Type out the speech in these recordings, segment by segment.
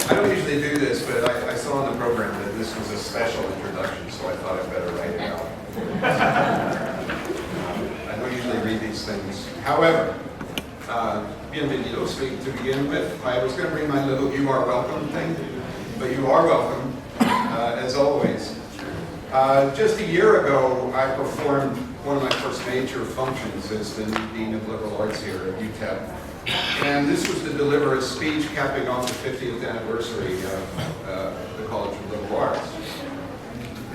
I don't usually do this, but I saw in the program that this was a special introduction, so I thought I'd better write it out. I don't usually read these things. However, bienvenidos to begin with. I was going to bring my little "you are welcome" thing, but you are welcome, as always. Just a year ago, I performed one of my first major functions as the Dean of Liberal Arts here at UTEP. And this was to deliver a speech capping off the 50th anniversary of the College of Liberal Arts.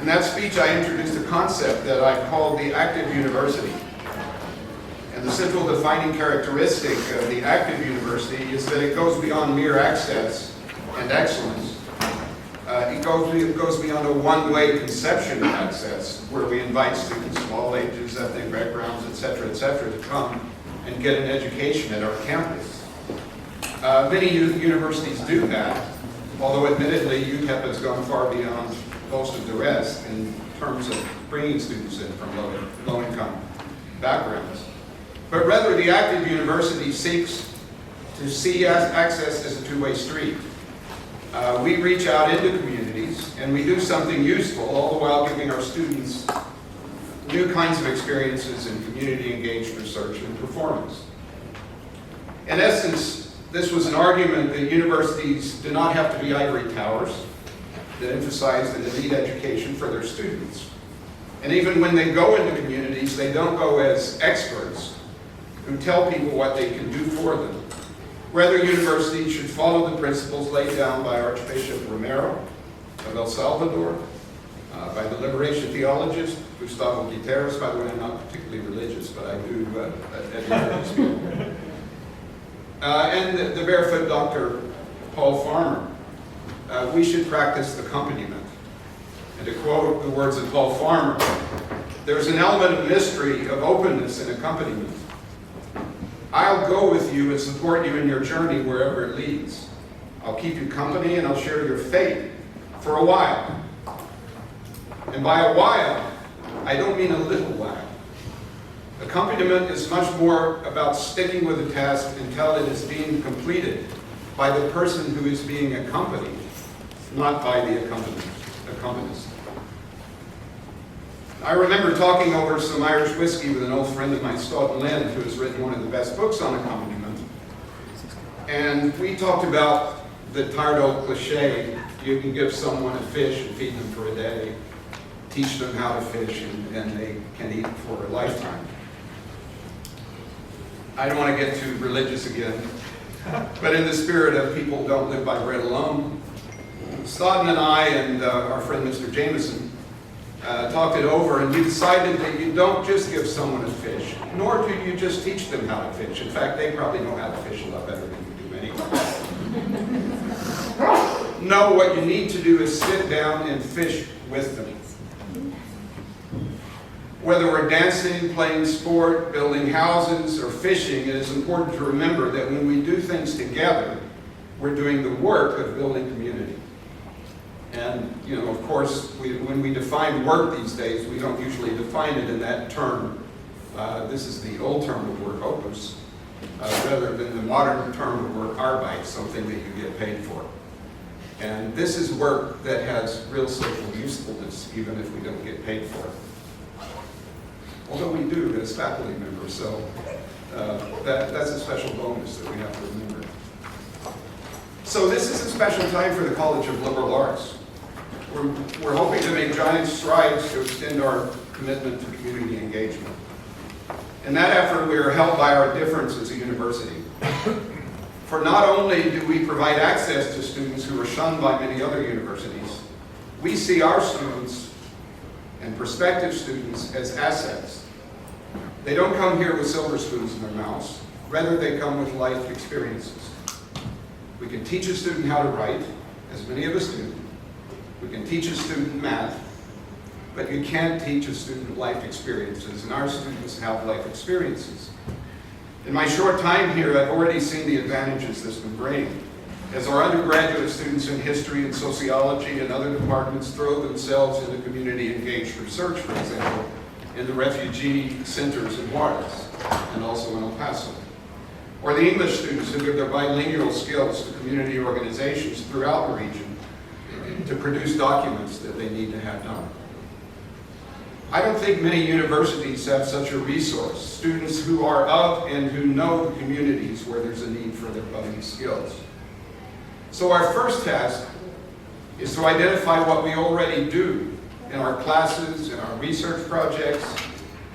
In that speech, I introduced a concept that I called the active university. And the central defining characteristic of the active university is that it goes beyond mere access and excellence. It goes beyond a one-way conception of access, where we invite students of all ages, ethnic backgrounds, et cetera, to come and get an education at our campus. Many universities do that, although admittedly UTEP has gone far beyond most of the rest in terms of bringing students in from low-income backgrounds. But rather, the active university seeks to see access as a two-way street. We reach out into communities and we do something useful, all the while giving our students new kinds of experiences in community-engaged research and performance. In essence, this was an argument that universities do not have to be ivory towers that emphasize an elite education for their students. And even when they go into communities, they don't go as experts who tell people what they can do for them. Rather, universities should follow the principles laid down by Archbishop Romero of El Salvador, by the liberation theologist Gustavo Gutierrez. By the way, I'm not particularly religious, but I do admire these people. And the barefoot Dr. Paul Farmer. We should practice accompaniment. And to quote the words of Paul Farmer, there's an element of mystery, of openness in accompaniment. I'll go with you and support you in your journey wherever it leads. I'll keep you company and I'll share your fate for a while. And by a while, I don't mean a little while. Accompaniment is much more about sticking with a task until it is being completed by the person who is being accompanied, not by the accompanist. I remember talking over some Irish whiskey with an old friend of mine, Stoughton Lynn, who has written one of the best books on accompaniment. And we talked about the tired old cliche, you can give someone a fish and feed them for a day, teach them how to fish, and they can eat for a lifetime. I don't want to get too religious again, but in the spirit of people don't live by bread alone, Stoughton and I and our friend Mr. Jameson talked it over, and we decided that you don't just give someone a fish, nor do you just teach them how to fish. In fact, they probably know how to fish a lot better than you do anyway. No, what you need to do is sit down and fish with them. Whether we're dancing, playing sport, building houses, or fishing, it is important to remember that when we do things together, we're doing the work of building community. And, of course, when we define work these days, we don't usually define it in that term. This is the old term of work, opus, rather than the modern term of work, arbeit, something that you get paid for. And this is work that has real social usefulness, even if we don't get paid for it. Although we do as faculty members, so that's a special bonus that we have to remember. So this is a special time for the College of Liberal Arts. We're hoping to make giant strides to extend our commitment to community engagement. In that effort, we are held by our difference as a university. For not only do we provide access to students who are shunned by many other universities, we see our students and prospective students as assets. They don't come here with silver spoons in their mouths. Rather, they come with life experiences. We can teach a student how to write, as many of us do. We can teach a student math, but you can't teach a student life experiences, and our students have life experiences. In my short time here, I've already seen the advantages this can bring. As our undergraduate students in history and sociology and other departments throw themselves into community-engaged research, for example, in the refugee centers in Juarez and also in El Paso. or the English students who give their bilingual skills to community organizations throughout the region to produce documents that they need to have done. I don't think many universities have such a resource, students who are of and who know the communities where there's a need for these skills. So our first task is to identify what we already do in our classes, in our research projects,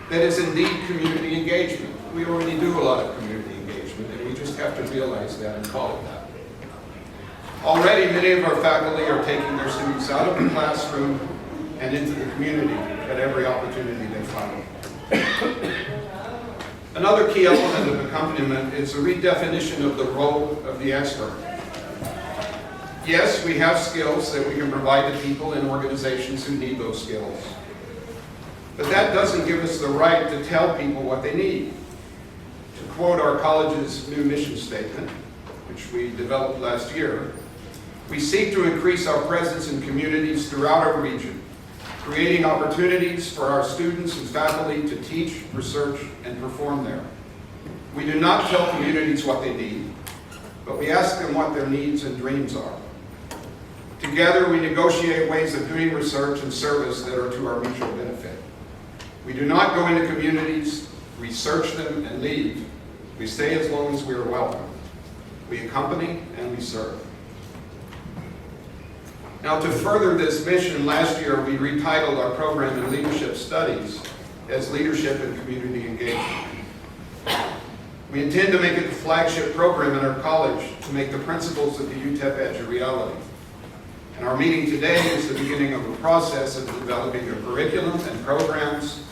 that is indeed community engagement. We already do a lot of community engagement, and we just have to realize that and call it that. Already, many of our faculty are taking their students out of the classroom and into the community at every opportunity they find. Another key element of accompaniment is a redefinition of the role of the expert. Yes, we have skills that we can provide to people in organizations who need those skills. But that doesn't give us the right to tell people what they need. To quote our college's new mission statement, which we developed last year, we seek to increase our presence in communities throughout our region, creating opportunities for our students and faculty to teach, research, and perform there. We do not tell communities what they need, but we ask them what their needs and dreams are. Together, we negotiate ways of doing research and service that are to our mutual benefit. We do not go into communities, research them, and leave. We stay as long as we are welcome. We accompany and we serve. Now, to further this mission, last year we retitled our program in Leadership Studies as Leadership and Community Engagement. We intend to make it the flagship program in our college to make the principles of the UTEP Edge a reality. And our meeting today is the beginning of a process of developing a curriculum and programs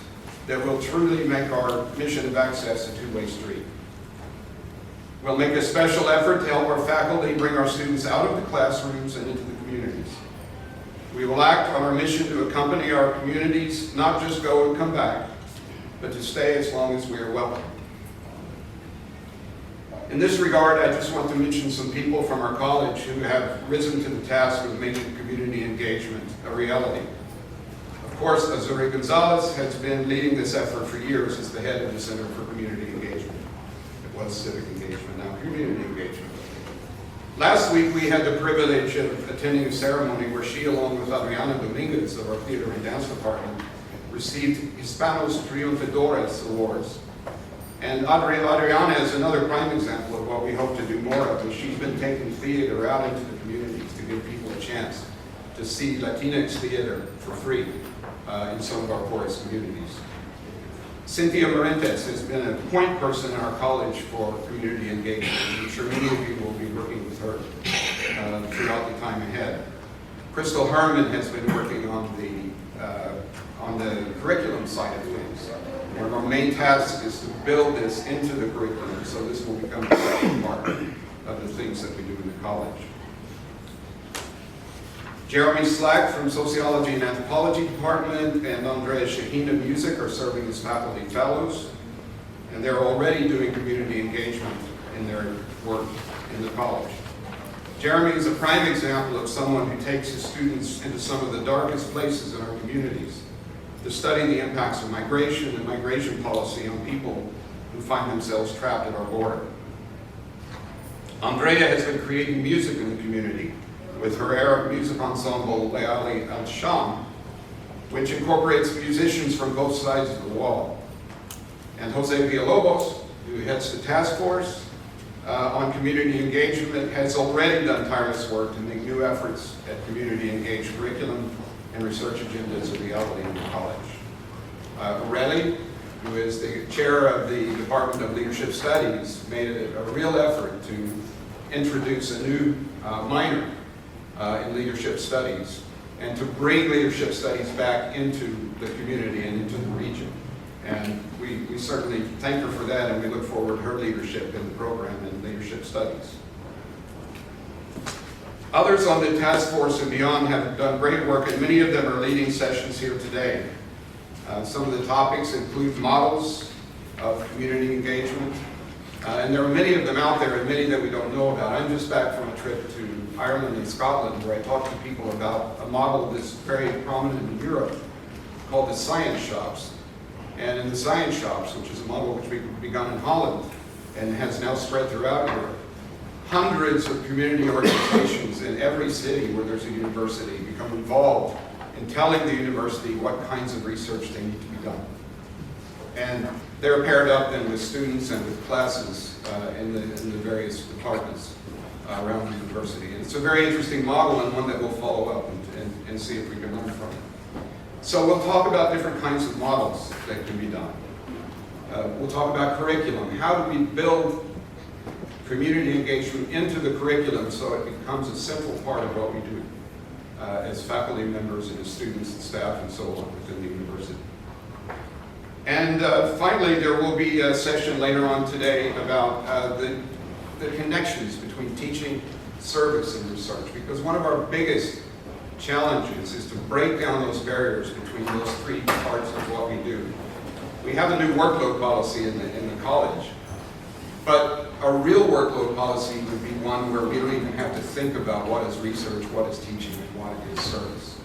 that will truly make our mission of access a two-way street. We'll make a special effort to help our faculty bring our students out of the classrooms and into the communities. We will act on our mission to accompany our communities, not just go and come back, but to stay as long as we are welcome. In this regard, I just want to mention some people from our college who have risen to the task of making community engagement a reality. Of course, Azuri Gonzalez has been leading this effort for years as the head of the Center for Community Engagement. It was civic engagement, now community engagement. Last week, we had the privilege of attending a ceremony where she, along with Adriana Dominguez of our theater and dance department, received Hispanos Triunfadores Awards. And Adriana is another prime example of what we hope to do more of, and she's been taking theater out into the communities to give people a chance to see Latinx theater for free in some of our poorest communities. Cynthia Morentes has been a point person in our college for community engagement. I'm sure many of you will be working with her throughout the time ahead. Crystal Herman has been working on the curriculum side of things. One of our main tasks is to build this into the curriculum, so this will become a special part of the things that we do in the college. Jeremy Slack from Sociology and Anthropology Department and Andrea Shaheen of Music are serving as faculty fellows, and they're already doing community engagement in their work in the college. Jeremy is a prime example of someone who takes his students into some of the darkest places in our communities to study the impacts of migration and migration policy on people who find themselves trapped at our border. Andrea has been creating music in the community with her Arab music ensemble, Leali Al-Sham, which incorporates musicians from both sides of the wall. And Jose Villalobos, who heads the task force on community engagement, has already done tireless work to make new efforts at community engaged curriculum and research agendas a reality in the college. Aurelie, who is the chair of the Department of Leadership Studies, made it a real effort to introduce a new minor in leadership studies and to bring leadership studies back into the community and into the region. And we certainly thank her for that, and we look forward to her leadership in the program in leadership studies. Others on the task force and beyond have done great work, and many of them are leading sessions here today. Some of the topics include models of community engagement, and there are many of them out there and many that we don't know about. I'm just back from a trip to Ireland and Scotland where I talked to people about a model that's very prominent in Europe called the science shops. And in the science shops, which is a model which we've begun in Holland, and has now spread throughout Europe. Hundreds of community organizations in every city where there's a university become involved in telling the university what kinds of research they need to be done. And they're paired up then with students and with classes in the various departments around the university. And it's a very interesting model and one that we'll follow up and see if we can learn from it. So we'll talk about different kinds of models that can be done. We'll talk about curriculum. How do we build community engagement into the curriculum so it becomes a simple part of what we do as faculty members and as students and staff and so on within the university. And finally, there will be a session later on today about the connections between teaching, service, and research, because one of our biggest challenges is to break down those barriers between those three parts of what we do. We have a new workload policy in the college, but a real workload policy would be one where we don't even have to think about what is research, what is teaching, and what is service.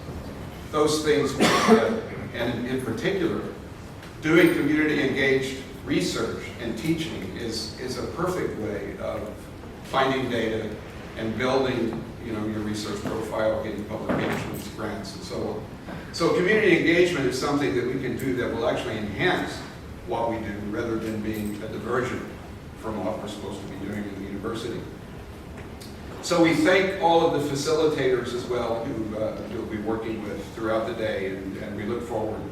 Those things work together, and in particular, doing community-engaged research and teaching is a perfect way of finding data and building, your research profile, getting publications, grants, and so on. So community engagement is something that we can do that will actually enhance what we do rather than being a diversion from what we're supposed to be doing in the university. So we thank all of the facilitators as well who you'll be working with throughout the day, and we look forward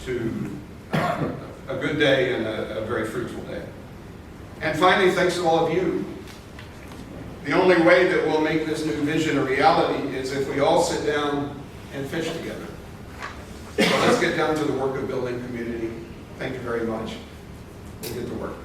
to a good day and a very fruitful day. And finally, thanks to all of you. The only way that we'll make this new vision a reality is if we all sit down and fish together. So let's get down to the work of building community. Thank you very much. We'll get to work.